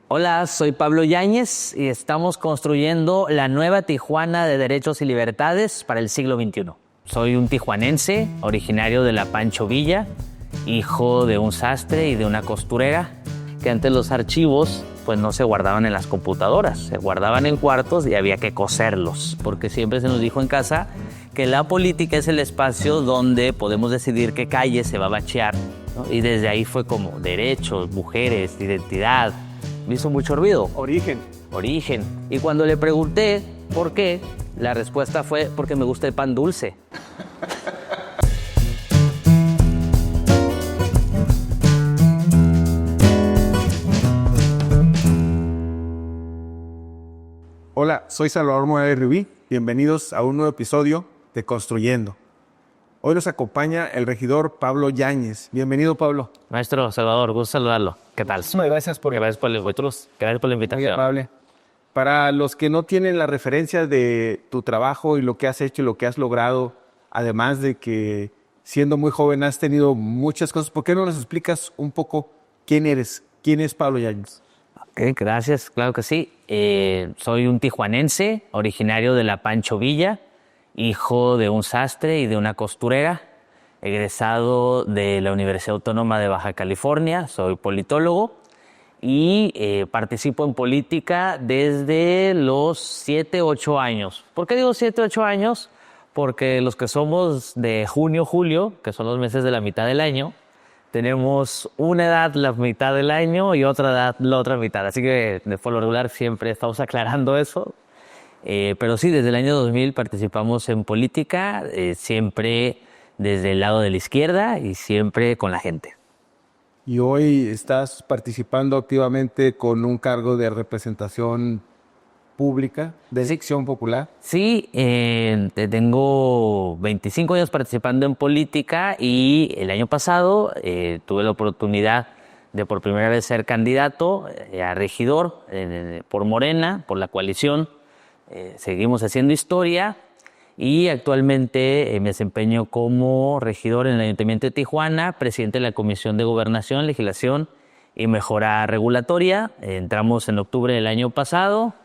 Hola, soy Pablo Yáñez y estamos construyendo la nueva Tijuana de derechos y libertades para el siglo XXI. Soy un tijuanense, originario de la Pancho Villa, hijo de un sastre y de una costurera, que antes los archivos pues no se guardaban en las computadoras, se guardaban en cuartos y había que coserlos, porque siempre se nos dijo en casa que la política es el espacio donde podemos decidir qué calle se va a bachear, ¿no? Y desde ahí fue como derechos, mujeres, identidad. Me hizo mucho ruido. Origen. Y cuando le pregunté por qué, la respuesta fue porque me gusta el pan dulce. Hola, soy Salvador Morales Rubí. Bienvenidos a un nuevo episodio de Construyendo. Hoy nos acompaña el regidor Pablo Yáñez. Bienvenido, Pablo. Maestro Salvador, gusto saludarlo. ¿Qué tal? Gracias por la invitación. Muy amable. Para los que no tienen la referencia de tu trabajo y lo que has hecho y lo que has logrado, además de que siendo muy joven has tenido muchas cosas, ¿por qué no nos explicas un poco quién eres? ¿Quién es Pablo Yáñez? Okay, gracias, claro que sí. Soy un tijuanense, originario de la Pancho Villa, hijo de un sastre y de una costurera, egresado de la Universidad Autónoma de Baja California, soy politólogo y participo en política desde los 7, 8 años. ¿Por qué digo 7, 8 años? Porque los que somos de junio, julio, que son los meses de la mitad del año, tenemos una edad la mitad del año y otra edad la otra mitad. Así que por lo regular siempre estamos aclarando eso. Pero sí, desde el año 2000 participamos en política, siempre desde el lado de la izquierda y siempre con la gente. Y hoy estás participando activamente con un cargo de representación pública, de sección popular. Sí, tengo 25 años participando en política y el año pasado tuve la oportunidad de por primera vez ser candidato a regidor por Morena, por la coalición. Seguimos haciendo historia y actualmente me desempeño como regidor en el Ayuntamiento de Tijuana, presidente de la Comisión de Gobernación, Legislación y Mejora Regulatoria. Entramos en octubre del año pasado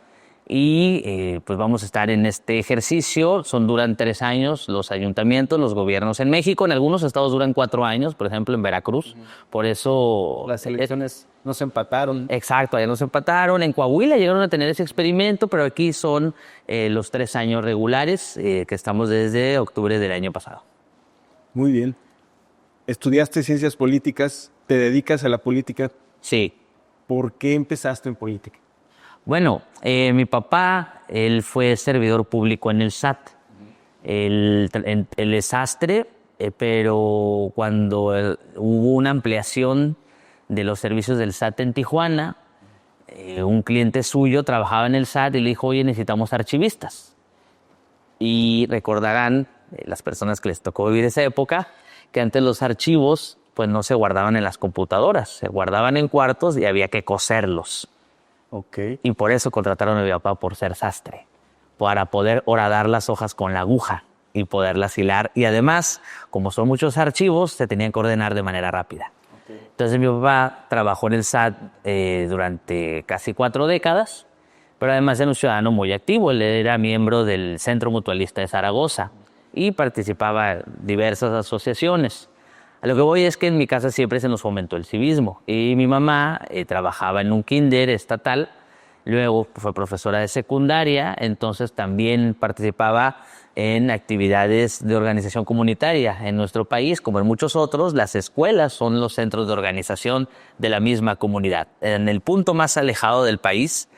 y pues vamos a estar en este ejercicio. Duran 3 años los ayuntamientos, los gobiernos en México. En algunos estados duran 4 años, por ejemplo en Veracruz. Por eso las elecciones no se empataron. Exacto, allá no se empataron. En Coahuila llegaron a tener ese experimento, pero aquí son los 3 años regulares que estamos desde octubre del año pasado. Muy bien. Estudiaste ciencias políticas, te dedicas a la política. Sí. ¿Por qué empezaste en política? Bueno, mi papá, él fue servidor público en el SAT. Él es sastre, pero cuando hubo una ampliación de los servicios del SAT en Tijuana, un cliente suyo trabajaba en el SAT y le dijo, oye, necesitamos archivistas. Y recordarán, las personas que les tocó vivir esa época, que antes los archivos pues no se guardaban en las computadoras, se guardaban en cuartos y había que coserlos. Okay. Y por eso contrataron a mi papá por ser sastre, para poder horadar las hojas con la aguja y poderlas hilar. Y además, como son muchos archivos, se tenían que ordenar de manera rápida. Okay. Entonces mi papá trabajó en el SAT durante casi 4 décadas, pero además era un ciudadano muy activo. Él era miembro del Centro Mutualista de Zaragoza y participaba en diversas asociaciones. A lo que voy es que en mi casa siempre se nos fomentó el civismo y mi mamá trabajaba en un kinder estatal, luego fue profesora de secundaria, entonces también participaba en actividades de organización comunitaria. En nuestro país, como en muchos otros, las escuelas son los centros de organización de la misma comunidad. En el punto más alejado del país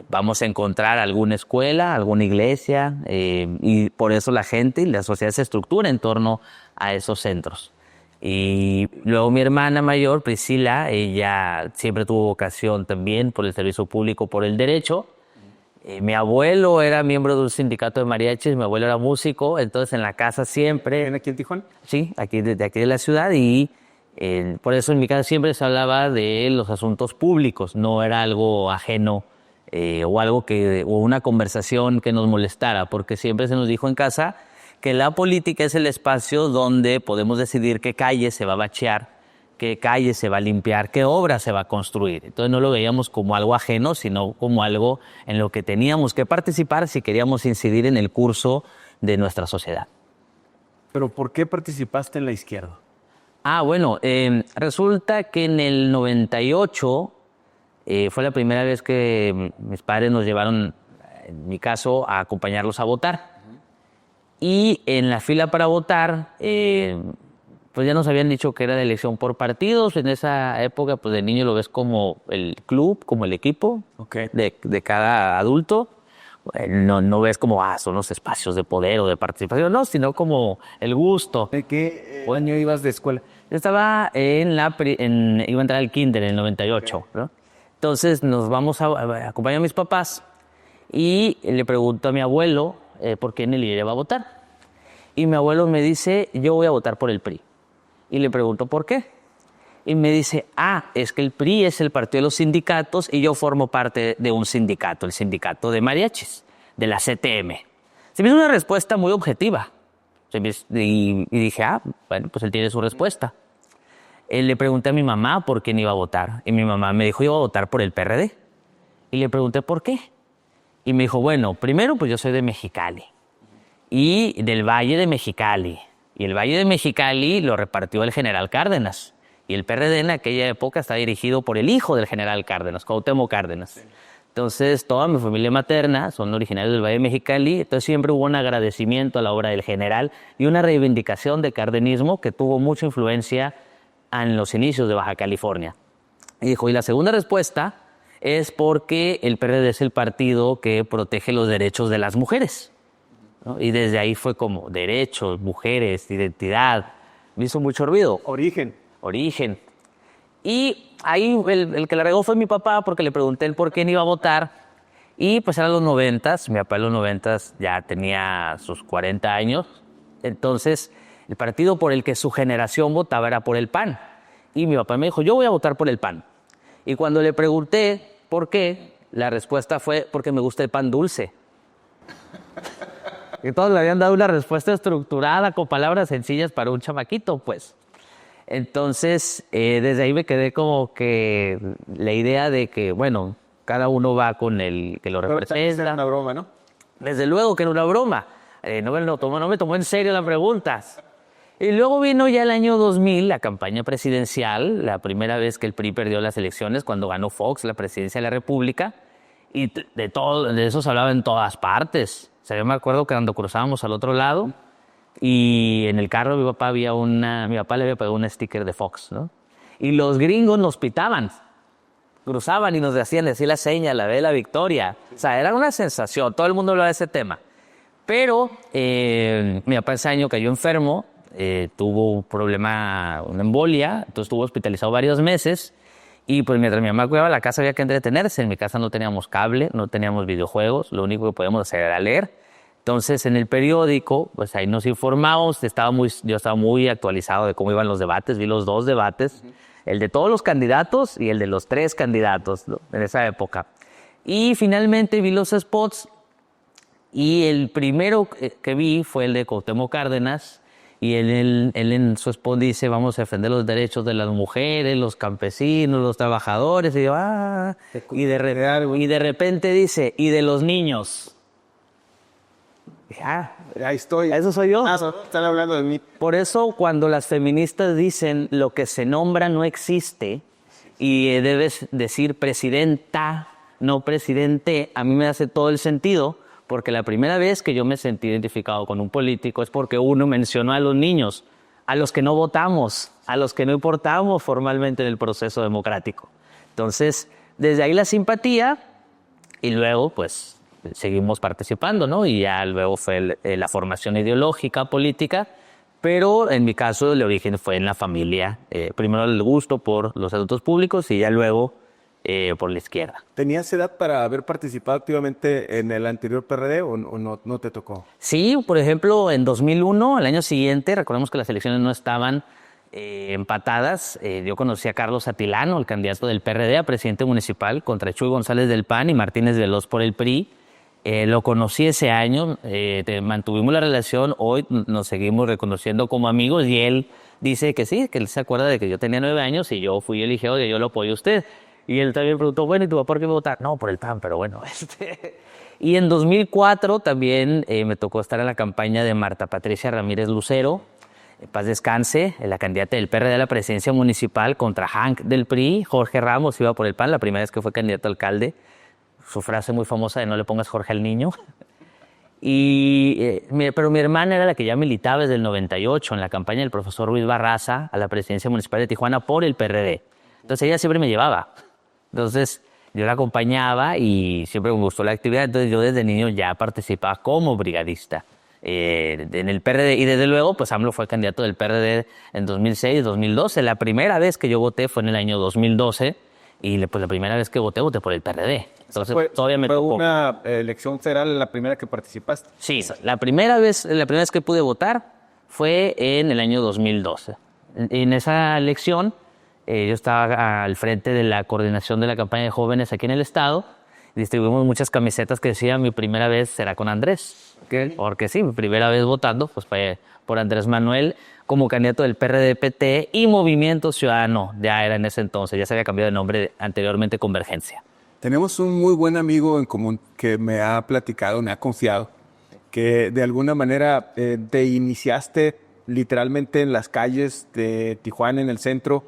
vamos a encontrar alguna escuela, alguna iglesia y por eso la gente y la sociedad se estructura en torno a esos centros. Y luego mi hermana mayor, Priscila, ella siempre tuvo vocación también por el servicio público, por el derecho. Mi abuelo era miembro de un sindicato de mariachis, mi abuelo era músico, entonces en la casa siempre... ¿En aquí en Tijuana? Sí, aquí de la ciudad y por eso en mi casa siempre se hablaba de los asuntos públicos, no era algo ajeno o una conversación que nos molestara, porque siempre se nos dijo en casa que la política es el espacio donde podemos decidir qué calle se va a bachear, qué calle se va a limpiar, qué obra se va a construir. Entonces no lo veíamos como algo ajeno, sino como algo en lo que teníamos que participar si queríamos incidir en el curso de nuestra sociedad. ¿Pero por qué participaste en la izquierda? Bueno, resulta que en el 98 fue la primera vez que mis padres nos llevaron, en mi caso, a acompañarlos a votar. Y en la fila para votar, pues ya nos habían dicho que era de elección por partidos. En esa época, pues de niño lo ves como el club, como el equipo de cada adulto. No ves como, son los espacios de poder o de participación, no, sino como el gusto. ¿De qué año ibas de escuela? Yo estaba iba a entrar al kinder en el 98, ¿no? Entonces nos vamos a acompañar a mis papás y le pregunto a mi abuelo por quién él iba a votar. Y mi abuelo me dice, yo voy a votar por el PRI. Y le pregunto, ¿por qué? Y me dice, es que el PRI es el partido de los sindicatos y yo formo parte de un sindicato, el sindicato de mariachis, de la CTM. Se me hizo una respuesta muy objetiva. Y dije, bueno, pues él tiene su respuesta. Le pregunté a mi mamá por quién iba a votar. Y mi mamá me dijo, iba a votar por el PRD. Y le pregunté, ¿por qué? Y me dijo, bueno, primero, pues yo soy de Mexicali. Y del Valle de Mexicali. Y el Valle de Mexicali lo repartió el general Cárdenas. Y el PRD en aquella época está dirigido por el hijo del general Cárdenas, Cuauhtémoc Cárdenas. Sí. Entonces, toda mi familia materna son originarios del Valle de Mexicali. Entonces, siempre hubo un agradecimiento a la obra del general y una reivindicación de cardenismo que tuvo mucha influencia en los inicios de Baja California. Y dijo, y la segunda respuesta es porque el PRD es el partido que protege los derechos de las mujeres, ¿no? Y desde ahí fue como derechos, mujeres, identidad. Me hizo mucho ruido. Origen. Y ahí el que la regó fue mi papá, porque le pregunté el por qué no iba a votar. Y pues eran los 90s, mi papá en los 90s ya tenía sus 40 años. Entonces, el partido por el que su generación votaba era por el PAN. Y mi papá me dijo, yo voy a votar por el PAN. Y cuando le pregunté por qué, la respuesta fue, porque me gusta el pan dulce. Y todos le habían dado una respuesta estructurada con palabras sencillas para un chamaquito, pues. Entonces, desde ahí me quedé como que la idea de que, bueno, cada uno va con el que lo representa. Era una broma, ¿no? Desde luego que era una broma. No me tomó en serio las preguntas. Y luego vino ya el año 2000, la campaña presidencial, la primera vez que el PRI perdió las elecciones, cuando ganó Fox la presidencia de la República. Y de eso se hablaba en todas partes. O sea, yo me acuerdo que cuando cruzábamos al otro lado, y en el carro mi papá le había pegado un sticker de Fox, ¿no? Y los gringos nos pitaban, cruzaban y nos hacían decir la seña, la de la victoria. O sea, era una sensación, todo el mundo hablaba de ese tema. Pero mi papá ese año cayó enfermo, tuvo un problema, una embolia, entonces estuvo hospitalizado varios meses. Y pues mientras mi mamá cuidaba la casa había que entretenerse. En mi casa no teníamos cable, no teníamos videojuegos, lo único que podíamos hacer era leer. Entonces, en el periódico, pues ahí nos informamos, yo estaba muy actualizado de cómo iban los debates, vi los 2 debates, el de todos los candidatos y el de los 3 candidatos, ¿no? En esa época. Y finalmente vi los spots y el primero que vi fue el de Cuauhtémoc Cárdenas y él en su spot dice, vamos a defender los derechos de las mujeres, los campesinos, los trabajadores, y yo, y de repente dice, y de los niños. Ahí estoy. ¿Eso soy yo? Están hablando de mí. Por eso, cuando las feministas dicen lo que se nombra no existe y debes decir presidenta, no presidente, a mí me hace todo el sentido, porque la primera vez que yo me sentí identificado con un político es porque uno mencionó a los niños, a los que no votamos, a los que no importamos formalmente en el proceso democrático. Entonces, desde ahí la simpatía y luego, pues, seguimos participando, ¿no? Y ya luego fue la formación ideológica, política, pero en mi caso el origen fue en la familia. Primero el gusto por los adultos públicos y ya luego por la izquierda. ¿Tenías edad para haber participado activamente en el anterior PRD o no te tocó? Sí, por ejemplo, en 2001, al año siguiente, recordemos que las elecciones no estaban empatadas. Yo conocí a Carlos Atilano, el candidato del PRD a presidente municipal, contra Chuy González del PAN y Martínez Veloz por el PRI. Lo conocí ese año, mantuvimos la relación, hoy nos seguimos reconociendo como amigos y él dice que sí, que él se acuerda de que yo tenía 9 años y yo fui y le dije, oye, yo lo apoyo a usted. Y él también preguntó, bueno, ¿y tu papá por qué me votar? No, por el PAN, pero bueno. Y en 2004 también me tocó estar en la campaña de Marta Patricia Ramírez Lucero, paz descanse, la candidata del PRD a la presidencia municipal contra Hank del PRI. Jorge Ramos iba por el PAN, la primera vez que fue candidato a alcalde. Su frase muy famosa de no le pongas Jorge al niño. Pero mi hermana era la que ya militaba desde el 98 en la campaña del profesor Ruiz Barraza a la presidencia municipal de Tijuana por el PRD. Entonces ella siempre me llevaba. Entonces yo la acompañaba y siempre me gustó la actividad. Entonces yo desde niño ya participaba como brigadista en el PRD. Y desde luego, pues AMLO fue candidato del PRD en 2006, 2012. La primera vez que yo voté fue en el año 2012. Y pues la primera vez que voté por el PRD. Entonces todavía me tocó. ¿Fue una elección federal la primera que participaste? Sí, la primera vez que pude votar fue en el año 2012. En esa elección yo estaba al frente de la coordinación de la campaña de jóvenes aquí en el estado. Distribuimos muchas camisetas que decían mi primera vez será con Andrés. Okay. Porque sí, mi primera vez votando pues fue por Andrés Manuel como candidato del PRD-PT y Movimiento Ciudadano. Ya era en ese entonces, ya se había cambiado de nombre anteriormente Convergencia. Tenemos un muy buen amigo en común que me ha platicado, me ha confiado, que de alguna manera te iniciaste literalmente en las calles de Tijuana, en el centro,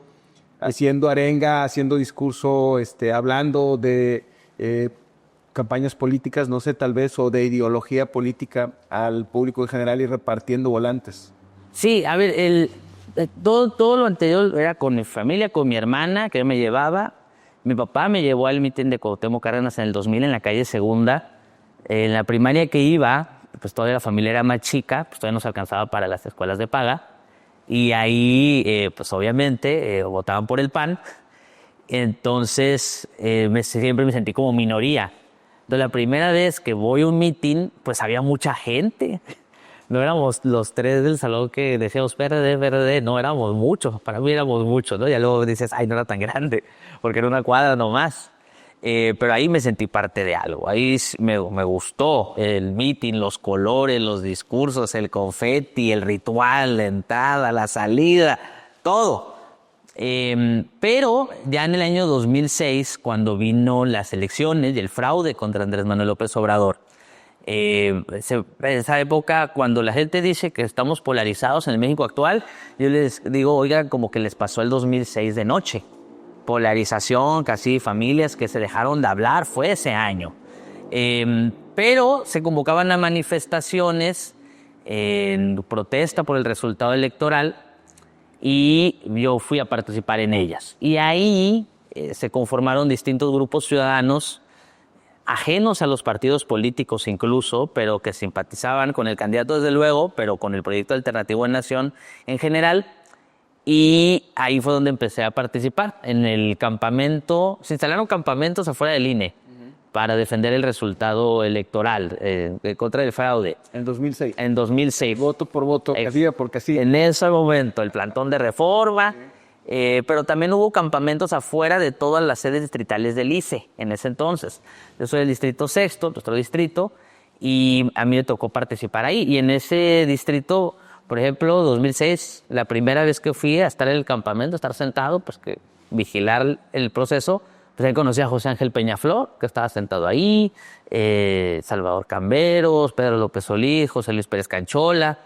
haciendo arenga, haciendo discurso, hablando de campañas políticas, no sé, tal vez, o de ideología política al público en general y repartiendo volantes. Sí, a ver, todo lo anterior era con mi familia, con mi hermana, que me llevaba. Mi papá me llevó al mitin de Cuauhtémoc Cárdenas en el 2000 en la calle Segunda. En la primaria que iba, pues todavía la familia era más chica, pues todavía no se alcanzaba para las escuelas de paga. Y ahí, pues obviamente, votaban por el PAN. Entonces, siempre me sentí como minoría. Entonces, la primera vez que voy a un mitin, pues había mucha gente. No éramos los tres del salón que decíamos PRD, no éramos muchos, para mí éramos muchos, ¿no? Ya luego dices, ay, no era tan grande, porque era una cuadra nomás. Pero ahí me sentí parte de algo, ahí me gustó el meeting, los colores, los discursos, el confeti, el ritual, la entrada, la salida, todo. Pero ya en el año 2006, cuando vino las elecciones y el fraude contra Andrés Manuel López Obrador, esa época, cuando la gente dice que estamos polarizados en el México actual, yo les digo, oigan, como que les pasó el 2006 de noche. Polarización, casi familias que se dejaron de hablar, fue ese año. Pero se convocaban a manifestaciones en protesta por el resultado electoral y yo fui a participar en ellas. Y ahí se conformaron distintos grupos ciudadanos ajenos a los partidos políticos incluso, pero que simpatizaban con el candidato desde luego, pero con el proyecto alternativo de Nación en general. Y ahí fue donde empecé a participar en el campamento. Se instalaron campamentos afuera del INE para defender el resultado electoral contra el fraude. En 2006. En 2006. Voto por voto, casilla por casilla. En ese momento, el plantón de reforma. Pero también hubo campamentos afuera de todas las sedes distritales del ICE en ese entonces. Yo soy del distrito sexto, nuestro distrito, y a mí me tocó participar ahí. Y en ese distrito, por ejemplo, 2006, la primera vez que fui a estar en el campamento, a estar sentado, pues que vigilar el proceso, pues ahí conocí a José Ángel Peñaflor, que estaba sentado ahí, Salvador Camberos, Pedro López Solís, José Luis Pérez Canchola.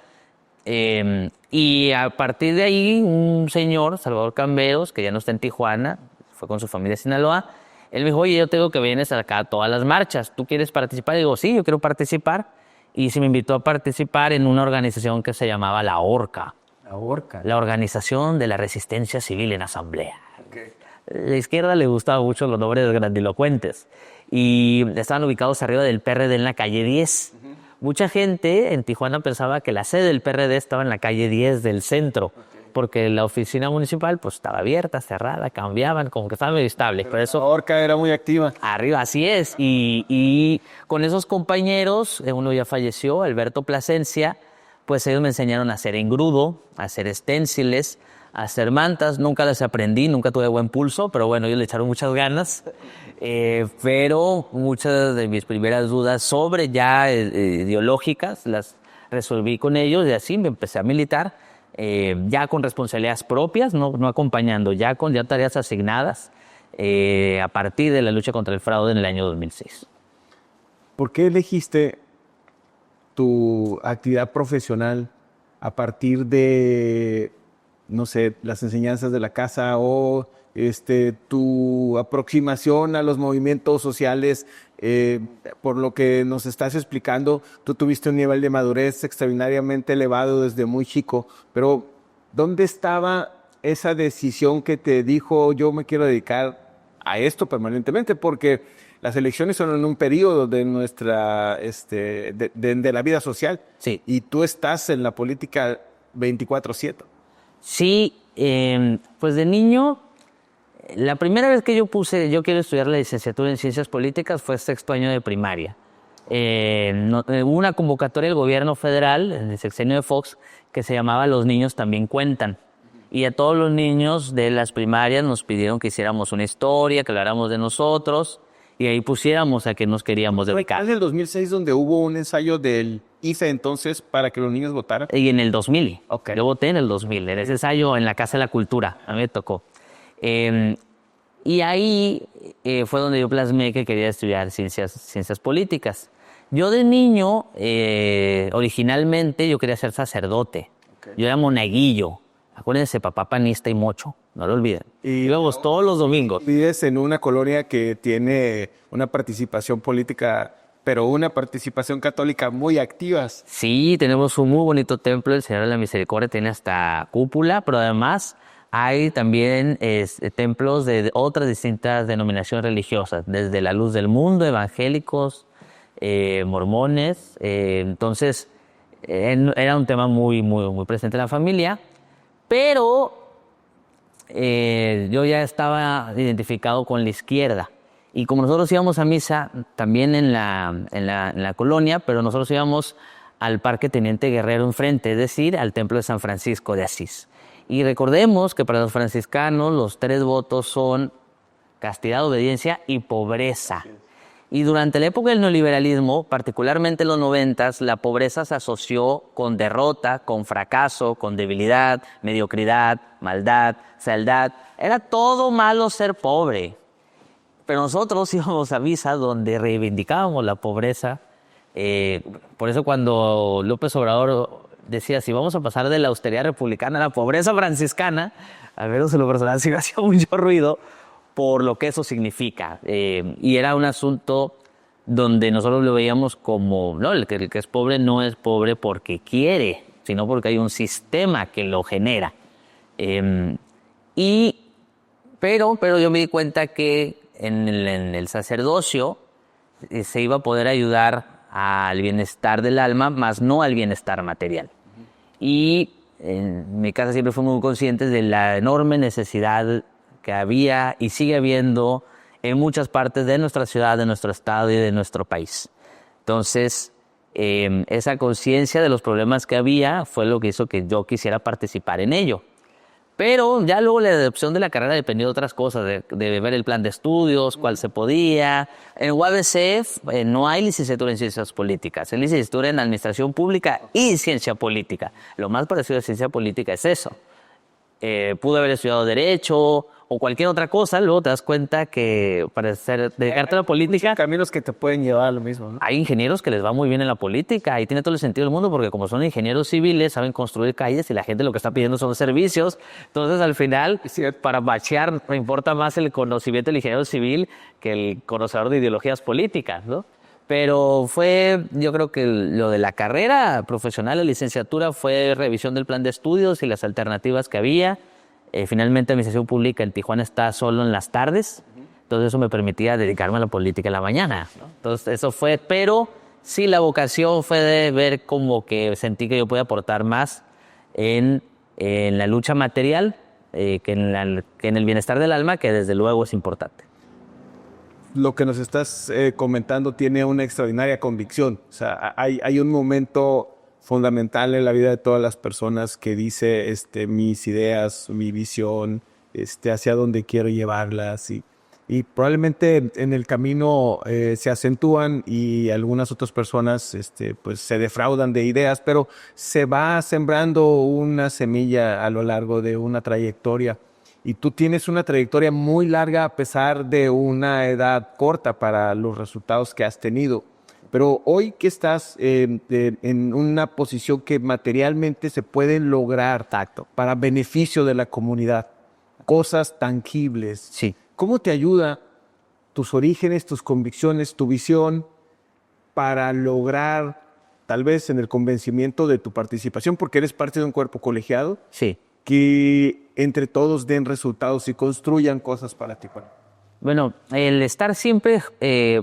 Y a partir de ahí, un señor, Salvador Camberos, que ya no está en Tijuana, fue con su familia a Sinaloa, él me dijo, oye, yo tengo que vienes acá a todas las marchas, ¿tú quieres participar? Y digo, sí, yo quiero participar. Y se me invitó a participar en una organización que se llamaba La Orca. La Orca. La Organización de la Resistencia Civil en Asamblea. Okay. A la izquierda le gustaban mucho los nombres grandilocuentes. Y estaban ubicados arriba del PRD en la calle 10. Mucha gente en Tijuana pensaba que la sede del PRD estaba en la calle 10 del centro, porque la oficina municipal pues estaba abierta, cerrada, cambiaban, como que estaba medio estable. Pero eso, la Orca era muy activa. Arriba, así es. Y con esos compañeros, uno ya falleció, Alberto Plasencia, pues ellos me enseñaron a hacer engrudo, a hacer esténciles, a hacer mantas. Nunca las aprendí, nunca tuve buen pulso, pero bueno, ellos le echaron muchas ganas. Pero muchas de mis primeras dudas sobre ya ideológicas las resolví con ellos y así me empecé a militar ya con responsabilidades propias, no acompañando, ya con tareas asignadas a partir de la lucha contra el fraude en el año 2006. ¿Por qué elegiste tu actividad profesional a partir de, no sé, las enseñanzas de la casa o tu aproximación a los movimientos sociales? Por lo que nos estás explicando, tú tuviste un nivel de madurez extraordinariamente elevado desde muy chico, pero ¿dónde estaba esa decisión que te dijo yo me quiero dedicar a esto permanentemente? Porque las elecciones son en un periodo de nuestra, de la vida social. Sí. Y tú estás en la política 24/7. Sí, pues de niño, la primera vez que yo quiero estudiar la licenciatura en Ciencias Políticas fue sexto año de primaria. Hubo una convocatoria del gobierno federal, en el sexenio de Fox, que se llamaba Los niños también cuentan. Y a todos los niños de las primarias nos pidieron que hiciéramos una historia, que habláramos de nosotros, y ahí pusiéramos a qué nos queríamos dedicar. ¿Es en el 2006 donde hubo un ensayo del IFE entonces para que los niños votaran? Y en el 2000. Okay. Yo voté en el 2000. En ese ensayo en la Casa de la Cultura. A mí me tocó. Y ahí fue donde yo plasmé que quería estudiar ciencias políticas. Yo de niño, originalmente, yo quería ser sacerdote. Okay. Yo era monaguillo. Acuérdense, papá panista y mocho. No lo olviden. Y íbamos todos los domingos. Vives en una colonia que tiene una participación política, pero una participación católica muy activa. Sí, tenemos un muy bonito templo. El Señor de la Misericordia tiene hasta cúpula, pero además hay también templos de otras distintas denominaciones religiosas, desde la Luz del Mundo, evangélicos, mormones. Entonces, era un tema muy, muy, muy presente en la familia, pero yo ya estaba identificado con la izquierda. Y como nosotros íbamos a misa también en la colonia, pero nosotros íbamos al Parque Teniente Guerrero enfrente, es decir, al Templo de San Francisco de Asís. Y recordemos que para los franciscanos los 3 votos son castidad, obediencia y pobreza. Y durante la época del neoliberalismo, particularmente en los 90s, la pobreza se asoció con derrota, con fracaso, con debilidad, mediocridad, maldad, fealdad. Era todo malo ser pobre. Pero nosotros íbamos a misa donde reivindicábamos la pobreza. Por eso cuando López Obrador decía, si vamos a pasar de la austeridad republicana a la pobreza franciscana, a ver, en lo personal sí me hacía mucho ruido por lo que eso significa. Y era un asunto donde nosotros lo veíamos como, no, el que es pobre no es pobre porque quiere, sino porque hay un sistema que lo genera. Pero yo me di cuenta que en el sacerdocio se iba a poder ayudar al bienestar del alma, más no al bienestar material. Y en mi casa siempre fuimos muy conscientes de la enorme necesidad que había y sigue habiendo en muchas partes de nuestra ciudad, de nuestro estado y de nuestro país. Entonces, esa conciencia de los problemas que había fue lo que hizo que yo quisiera participar en ello. Pero ya luego la adopción de la carrera dependía de otras cosas, de ver el plan de estudios, cuál se podía. En UABC no hay licenciatura en Ciencias Políticas, hay licenciatura en Administración Pública y Ciencia Política. Lo más parecido a Ciencia Política es eso. Pude haber estudiado Derecho o cualquier otra cosa, luego te das cuenta que para dedicarte a la política... Hay caminos que te pueden llevar a lo mismo, ¿no? Hay ingenieros que les va muy bien en la política y tiene todo el sentido del mundo porque como son ingenieros civiles, saben construir calles y la gente lo que está pidiendo son servicios. Entonces, al final, para bachear, me importa más el conocimiento del ingeniero civil que el conocedor de ideologías políticas, ¿no? Pero yo creo que lo de la carrera profesional, la licenciatura, fue revisión del plan de estudios y las alternativas que había. Finalmente, Administración Pública en Tijuana está solo en las tardes, entonces eso me permitía dedicarme a la política en la mañana, ¿no? Entonces eso fue, pero sí la vocación fue de ver como que sentí que yo podía aportar más en la lucha material que en el bienestar del alma, que desde luego es importante. Lo que nos estás comentando tiene una extraordinaria convicción. O sea, hay un momento fundamental en la vida de todas las personas que dice mis ideas, mi visión, hacia dónde quiero llevarlas. y probablemente en el camino se acentúan y algunas otras personas pues se defraudan de ideas, pero se va sembrando una semilla a lo largo de una trayectoria. Y tú tienes una trayectoria muy larga a pesar de una edad corta para los resultados que has tenido. Pero hoy que estás en una posición que materialmente se pueden lograr para beneficio de la comunidad, cosas tangibles. Sí. ¿Cómo te ayuda tus orígenes, tus convicciones, tu visión para lograr, tal vez en el convencimiento de tu participación, porque eres parte de un cuerpo colegiado? Sí. Que entre todos den resultados y construyan cosas para Tijuana. Bueno, el estar siempre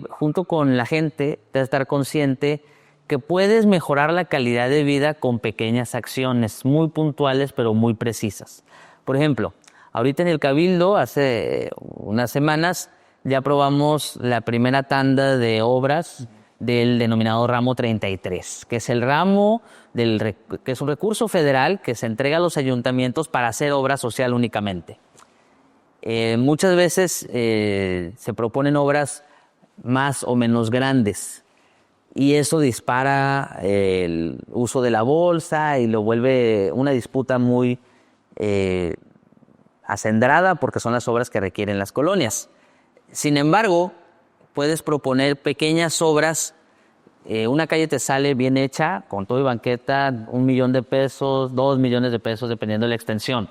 junto con la gente, de estar consciente que puedes mejorar la calidad de vida con pequeñas acciones muy puntuales pero muy precisas. Por ejemplo, ahorita en el Cabildo, hace unas semanas, ya aprobamos la primera tanda de obras del denominado ramo 33, que es el ramo que es un recurso federal que se entrega a los ayuntamientos para hacer obra social únicamente. Muchas veces se proponen obras más o menos grandes y eso dispara el uso de la bolsa y lo vuelve una disputa muy acendrada porque son las obras que requieren las colonias. Sin embargo, puedes proponer pequeñas obras. Una calle te sale bien hecha, con todo y banqueta, $1 millón, $2 millones, dependiendo de la extensión.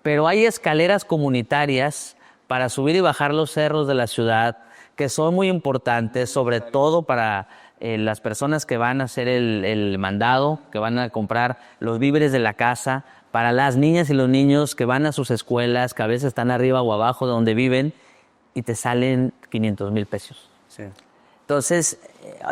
Pero hay escaleras comunitarias para subir y bajar los cerros de la ciudad, que son muy importantes, sobre todo para las personas que van a hacer el mandado, que van a comprar los víveres de la casa, para las niñas y los niños que van a sus escuelas, que a veces están arriba o abajo de donde viven, y te salen 500,000 pesos. Sí. Entonces,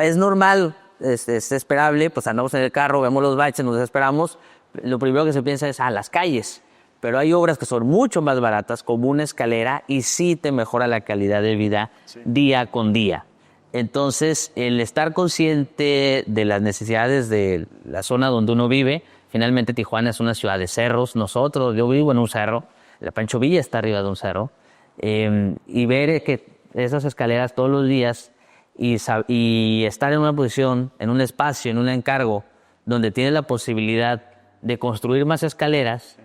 es normal, es esperable, pues andamos en el carro, vemos los baches, nos desesperamos, lo primero que se piensa es, las calles. Pero hay obras que son mucho más baratas, como una escalera, y sí te mejora la calidad de vida día con día. Entonces, el estar consciente de las necesidades de la zona donde uno vive, finalmente Tijuana es una ciudad de cerros, yo vivo en un cerro, la Pancho Villa está arriba de un cerro, y ver que esas escaleras todos los días y estar en una posición, en un espacio, en un encargo, donde tienes la posibilidad de construir más escaleras,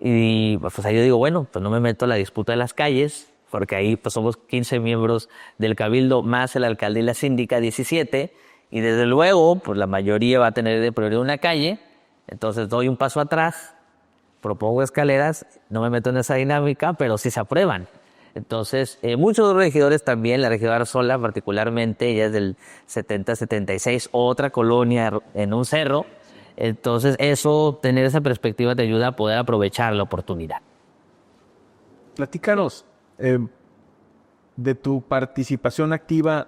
y pues ahí yo digo, bueno, pues no me meto a la disputa de las calles, porque ahí pues somos 15 miembros del Cabildo, más el alcalde y la síndica, 17, y desde luego, pues la mayoría va a tener de prioridad una calle, entonces doy un paso atrás, propongo escaleras, no me meto en esa dinámica, pero sí se aprueban. Entonces, muchos regidores también, la regidora Sola particularmente, ella es del 70-76, otra colonia en un cerro. Entonces, tener esa perspectiva te ayuda a poder aprovechar la oportunidad. Platícanos de tu participación activa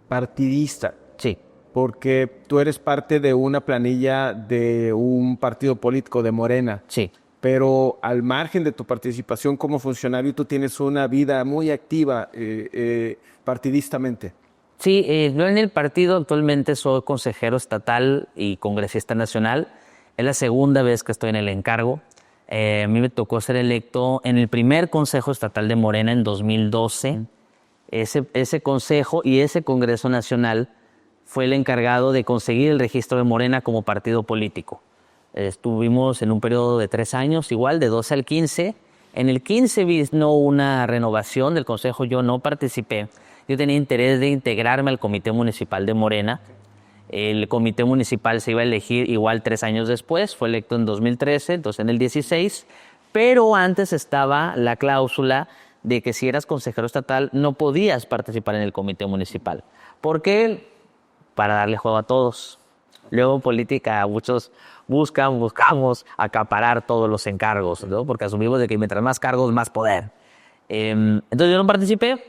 partidista. Sí. Porque tú eres parte de una planilla de un partido político de Morena. Sí. Pero al margen de tu participación como funcionario, tú tienes una vida muy activa partidistamente. Sí, yo en el partido actualmente soy consejero estatal y congresista nacional. Es la segunda vez que estoy en el encargo. A mí me tocó ser electo en el primer Consejo Estatal de Morena en 2012. Ese consejo y ese Congreso Nacional fue el encargado de conseguir el registro de Morena como partido político. Estuvimos en un periodo de 3 años, igual, de 12 al 15. En el 15 vino una renovación del Consejo, yo no participé. Yo tenía interés de integrarme al Comité Municipal de Morena. El Comité Municipal se iba a elegir igual 3 años después, fue electo en 2013, entonces en el 16. Pero antes estaba la cláusula de que si eras consejero estatal no podías participar en el Comité Municipal. ¿Por qué? Para darle juego a todos. Luego en política muchos buscamos acaparar todos los encargos, ¿no? Porque asumimos de que mientras más cargos, más poder. Entonces yo no participé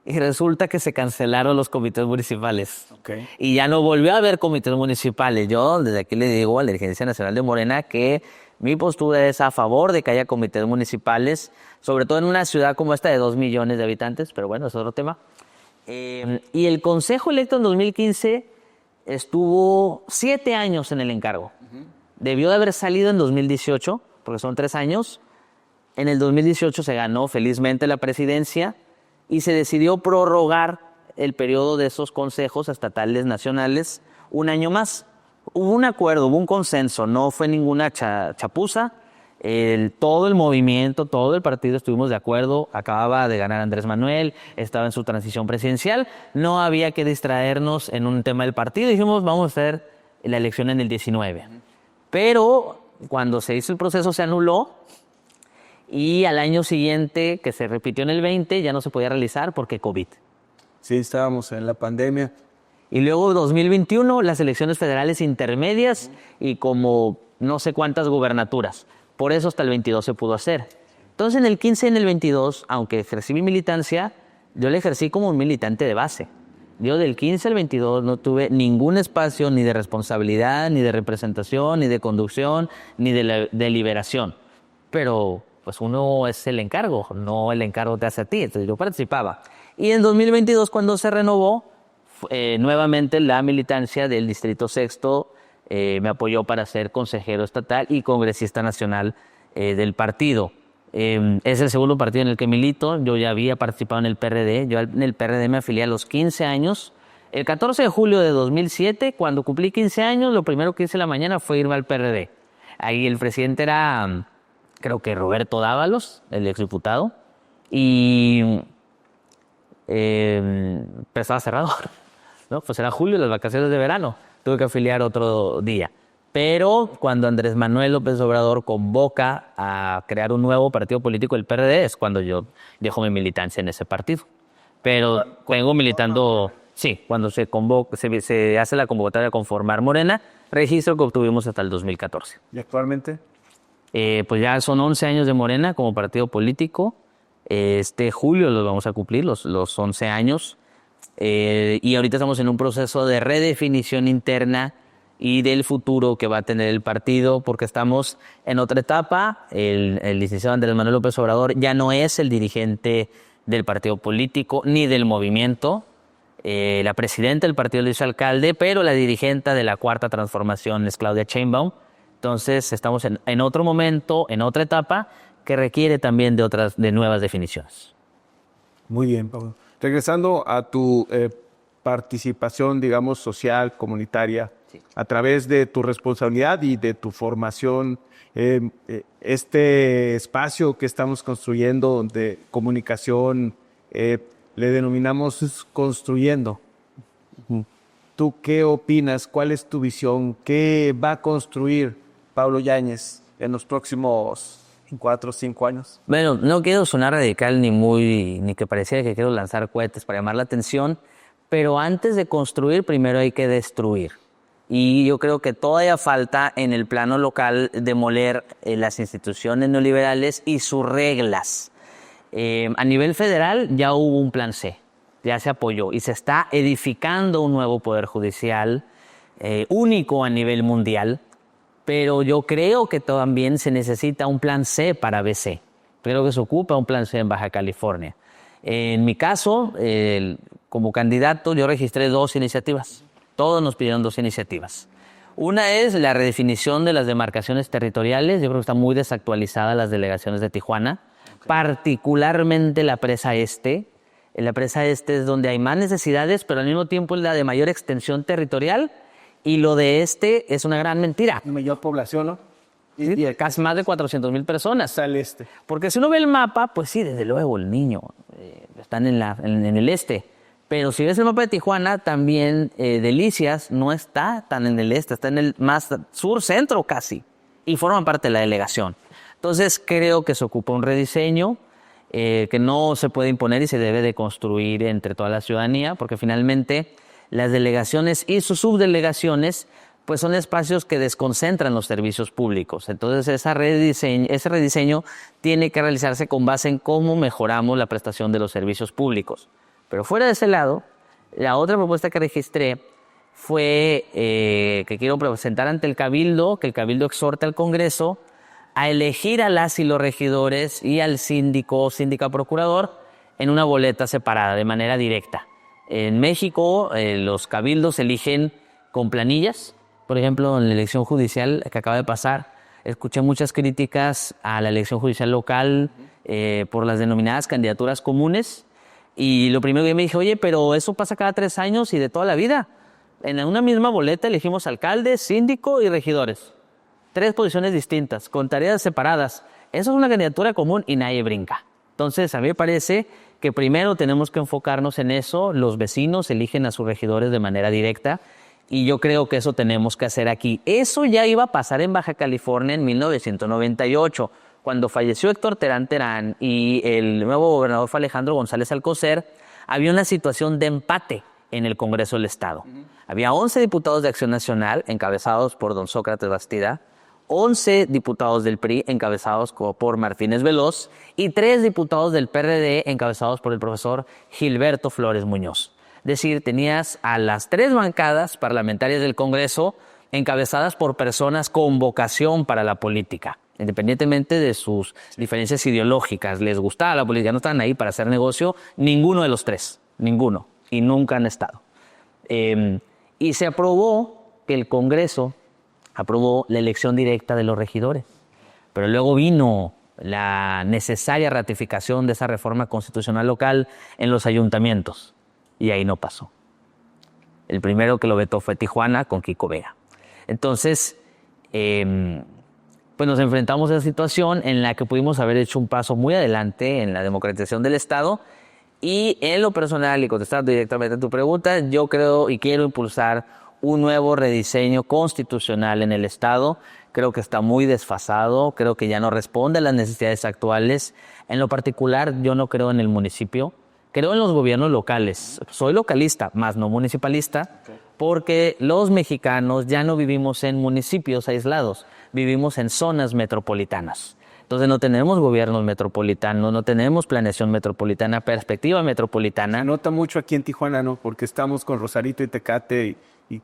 y resulta que se cancelaron los comités municipales. Okay. Y ya no volvió a haber comités municipales. Yo desde aquí le digo a la Dirigencia Nacional de Morena que mi postura es a favor de que haya comités municipales, sobre todo en una ciudad como esta de 2 millones de habitantes, pero bueno, es otro tema. Y el Consejo electo en 2015 estuvo 7 años en el encargo. Debió de haber salido en 2018, porque son 3 años. En el 2018 se ganó felizmente la presidencia y se decidió prorrogar el periodo de esos consejos estatales nacionales un año más. Hubo un acuerdo, hubo un consenso, no fue ninguna chapuza. Todo el movimiento, todo el partido estuvimos de acuerdo. Acababa de ganar Andrés Manuel, estaba en su transición presidencial, no había que distraernos en un tema del partido. Dijimos, vamos a hacer la elección en el 19. Pero cuando se hizo el proceso se anuló y al año siguiente, que se repitió en el 20, ya no se podía realizar porque COVID. Sí, estábamos en la pandemia. Y luego 2021, las elecciones federales intermedias y como no sé cuántas gubernaturas. Por eso hasta el 22 se pudo hacer. Entonces en el 15 y en el 22, aunque ejercí mi militancia, yo la ejercí como un militante de base. Yo del 15 al 22 no tuve ningún espacio ni de responsabilidad, ni de representación, ni de conducción, ni de deliberación. Pero pues uno es el encargo, no el encargo te hace a ti. Entonces yo participaba. Y en 2022, cuando se renovó, nuevamente la militancia del Distrito Sexto me apoyó para ser consejero estatal y congresista nacional del partido. Es el segundo partido en el que milito. Yo ya había participado en el PRD. Yo en el PRD me afilié a los 15 años. El 14 de julio de 2007, cuando cumplí 15 años, lo primero que hice en la mañana fue irme al PRD. Ahí el presidente era, creo que Roberto Dávalos, el exdiputado, y estaba cerrado, ¿no? Pues era julio, las vacaciones de verano. Tuve que afiliar otro día. Pero cuando Andrés Manuel López Obrador convoca a crear un nuevo partido político, el PRD, es cuando yo dejo mi militancia en ese partido. Pero vengo militando, sí, cuando se hace la convocatoria a conformar Morena, registro que obtuvimos hasta el 2014. ¿Y actualmente? Pues ya son 11 años de Morena como partido político. Este julio los vamos a cumplir, los 11 años. Y ahorita estamos en un proceso de redefinición interna y del futuro que va a tener el partido, porque estamos en otra etapa. El licenciado Andrés Manuel López Obrador ya no es el dirigente del partido político ni del movimiento. La presidenta del partido lo hizo alcalde, pero la dirigente de la Cuarta Transformación es Claudia Sheinbaum. Entonces estamos en otro momento, en otra etapa, que requiere también de nuevas definiciones. Muy bien, Pablo. Regresando a tu participación, digamos, social, comunitaria, sí, a través de tu responsabilidad y de tu formación, este espacio que estamos construyendo de comunicación, le denominamos Construyendo. ¿Tú qué opinas? ¿Cuál es tu visión? ¿Qué va a construir Pablo Yáñez en los próximos 4 o 5 años? Bueno, no quiero sonar radical ni que pareciera que quiero lanzar cohetes para llamar la atención, pero antes de construir, primero hay que destruir. Y yo creo que todavía falta en el plano local demoler las instituciones neoliberales y sus reglas. A nivel federal ya hubo un plan C, ya se apoyó y se está edificando un nuevo poder judicial único a nivel mundial. Pero yo creo que también se necesita un plan C para BC. Creo que se ocupa un plan C en Baja California. En mi caso, como candidato, yo registré 2 iniciativas. Todos nos pidieron 2 iniciativas. Una es la redefinición de las demarcaciones territoriales. Yo creo que están muy desactualizadas las delegaciones de Tijuana, particularmente la presa este. En la presa este es donde hay más necesidades, pero al mismo tiempo es la de mayor extensión territorial. Y lo de este es una gran mentira. Mayor población, ¿no? Sí, casi más de 400,000 personas. Está el este. Porque si uno ve el mapa, pues sí, desde luego el niño están en el este. Pero si ves el mapa de Tijuana, también Delicias no está tan en el este, está en el más sur-centro casi. Y forman parte de la delegación. Entonces creo que se ocupa un rediseño que no se puede imponer y se debe de construir entre toda la ciudadanía, porque finalmente las delegaciones y sus subdelegaciones pues son espacios que desconcentran los servicios públicos. Entonces ese rediseño tiene que realizarse con base en cómo mejoramos la prestación de los servicios públicos. Pero fuera de ese lado, la otra propuesta que registré fue que quiero presentar ante el Cabildo, que el Cabildo exhorte al Congreso a elegir a las y los regidores y al síndico o síndica procurador en una boleta separada, de manera directa. En México, los cabildos eligen con planillas. Por ejemplo, en la elección judicial que acaba de pasar, escuché muchas críticas a la elección judicial local por las denominadas candidaturas comunes. Y lo primero que me dije, oye, pero eso pasa cada 3 años y de toda la vida. En una misma boleta elegimos alcalde, síndico y regidores. 3 posiciones distintas, con tareas separadas. Eso es una candidatura común y nadie brinca. Entonces, a mí me parece que primero tenemos que enfocarnos en eso. Los vecinos eligen a sus regidores de manera directa y yo creo que eso tenemos que hacer aquí. Eso ya iba a pasar en Baja California en 1998, cuando falleció Héctor Terán Terán y el nuevo gobernador fue Alejandro González Alcocer. Había una situación de empate en el Congreso del Estado. Había 11 diputados de Acción Nacional encabezados por don Sócrates Bastida, 11 diputados del PRI encabezados por Martínez Veloz y 3 diputados del PRD encabezados por el profesor Gilberto Flores Muñoz. Es decir, tenías a las 3 bancadas parlamentarias del Congreso encabezadas por personas con vocación para la política, independientemente de sus diferencias ideológicas. Les gustaba la política, no estaban ahí para hacer negocio, ninguno de los 3, ninguno, y nunca han estado. Y se aprobó que el Congreso aprobó la elección directa de los regidores. Pero luego vino la necesaria ratificación de esa reforma constitucional local en los ayuntamientos. Y ahí no pasó. El primero que lo vetó fue Tijuana con Kiko Vega. Entonces, pues nos enfrentamos a esa situación en la que pudimos haber hecho un paso muy adelante en la democratización del Estado. Y en lo personal, y contestando directamente a tu pregunta, yo creo y quiero impulsar un nuevo rediseño constitucional en el Estado. Creo que está muy desfasado, creo que ya no responde a las necesidades actuales. En lo particular, yo no creo en el municipio, creo en los gobiernos locales. Soy localista, más no municipalista, porque los mexicanos ya no vivimos en municipios aislados, vivimos en zonas metropolitanas. Entonces no tenemos gobiernos metropolitanos, no tenemos planeación metropolitana, perspectiva metropolitana. Se nota mucho aquí en Tijuana, ¿no? Porque estamos con Rosarito y Tecate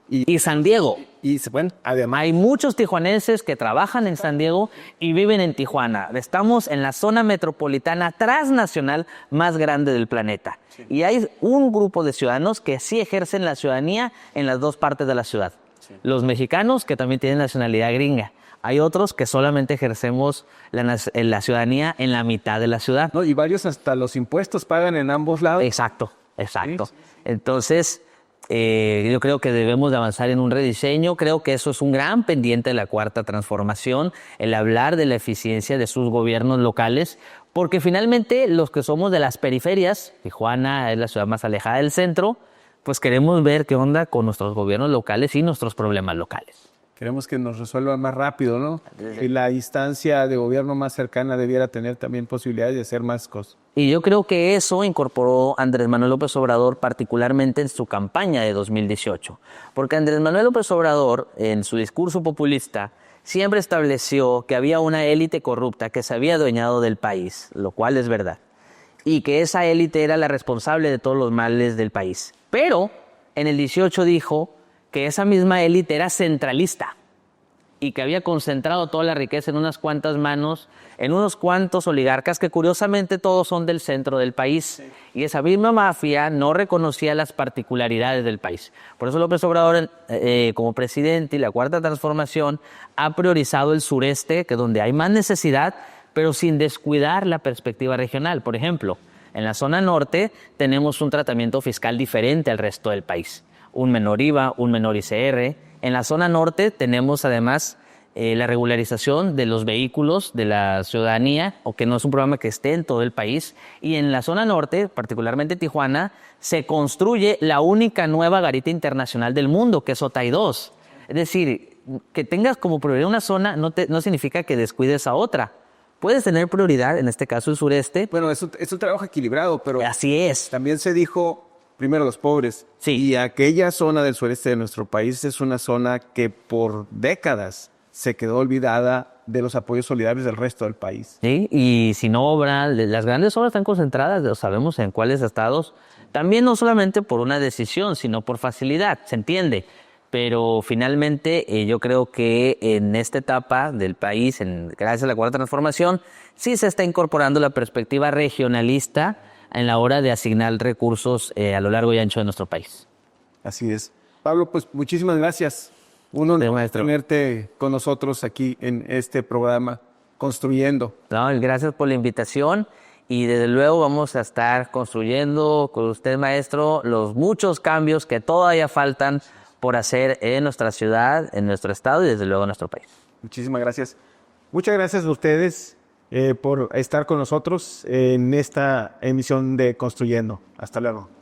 y San Diego. Y bueno, además hay muchos tijuanenses que trabajan en San Diego y viven en Tijuana. Estamos en la zona metropolitana transnacional más grande del planeta. Sí. Y hay un grupo de ciudadanos que sí ejercen la ciudadanía en las 2 partes de la ciudad. Sí. Los mexicanos, que también tienen nacionalidad gringa. Hay otros que solamente ejercemos la ciudadanía en la mitad de la ciudad. No, y varios hasta los impuestos pagan en ambos lados. Exacto. Sí. Entonces, yo creo que debemos de avanzar en un rediseño. Creo que eso es un gran pendiente de la Cuarta Transformación, el hablar de la eficiencia de sus gobiernos locales, porque finalmente los que somos de las periferias, Tijuana es la ciudad más alejada del centro, pues queremos ver qué onda con nuestros gobiernos locales y nuestros problemas locales. Queremos que nos resuelvan más rápido, ¿no? Y la instancia de gobierno más cercana debiera tener también posibilidades de hacer más cosas. Y yo creo que eso incorporó Andrés Manuel López Obrador particularmente en su campaña de 2018. Porque Andrés Manuel López Obrador, en su discurso populista, siempre estableció que había una élite corrupta que se había adueñado del país, lo cual es verdad. Y que esa élite era la responsable de todos los males del país. Pero en el 18 dijo que esa misma élite era centralista y que había concentrado toda la riqueza en unas cuantas manos, en unos cuantos oligarcas que curiosamente todos son del centro del país. Sí. Y esa misma mafia no reconocía las particularidades del país. Por eso López Obrador, como presidente y la Cuarta Transformación, ha priorizado el sureste, que es donde hay más necesidad, pero sin descuidar la perspectiva regional. Por ejemplo, en la zona norte tenemos un tratamiento fiscal diferente al resto del país. Un menor IVA, un menor ICR. En la zona norte tenemos además la regularización de los vehículos de la ciudadanía, o que no es un programa que esté en todo el país. Y en la zona norte, particularmente Tijuana, se construye la única nueva garita internacional del mundo, que es Otay 2. Es decir, que tengas como prioridad una zona no significa que descuides a otra. Puedes tener prioridad, en este caso el sureste. Bueno, es un trabajo equilibrado, pero así es. También se dijo primero los pobres. Sí. Y aquella zona del sureste de nuestro país es una zona que por décadas se quedó olvidada de los apoyos solidarios del resto del país. Sí, y sin obra, las grandes obras están concentradas, lo sabemos en cuáles estados, también no solamente por una decisión, sino por facilidad, se entiende. Pero finalmente yo creo que en esta etapa del país, gracias a la Cuarta Transformación, sí se está incorporando la perspectiva regionalista en la hora de asignar recursos a lo largo y ancho de nuestro país. Así es. Pablo, pues muchísimas gracias. Un honor tenerte con nosotros aquí en este programa, Construyendo. No, gracias por la invitación y desde luego vamos a estar construyendo con usted, maestro, los muchos cambios que todavía faltan por hacer en nuestra ciudad, en nuestro estado y desde luego en nuestro país. Muchísimas gracias. Muchas gracias a ustedes por estar con nosotros en esta emisión de Construyendo. Hasta luego.